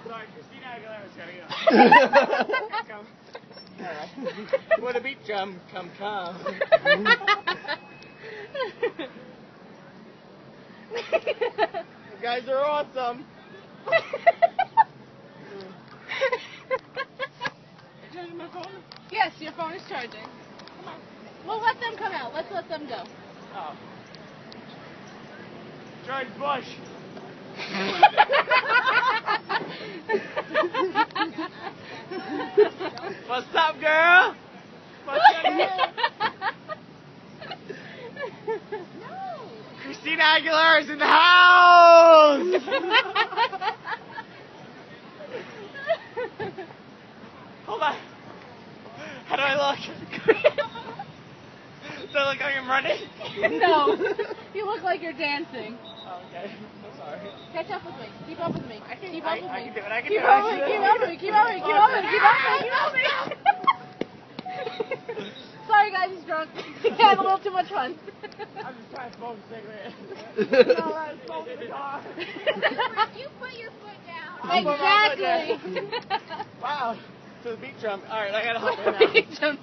Sorry, Christina Aguilera's gotta go. Come. With a beat drum, come. You guys are awesome. Charging my phone? Yes, your phone is charging. Come on. We'll let them come out. Let's let them go. Oh. George Bush. What's up, girl? What's up, girl? No. Christina Aguilera's in the house! Hold on. How do I look? Do I look like I'm running? No. You look like you're dancing. Oh, okay. I'm sorry. Catch up with me. Keep up with me. Keep up with me. I can do it. I can Keep do up with it. me. Keep up with me. Keep up with me. Keep up with me. Keep up with me. Sorry, guys. He's drunk. He's had a little too much fun. I'm just trying to smoke a cigarette. No, I'm smoking the car. You put your foot down. Exactly. Wow. To the beat drum. All right, I gotta hop in now. Beat drum.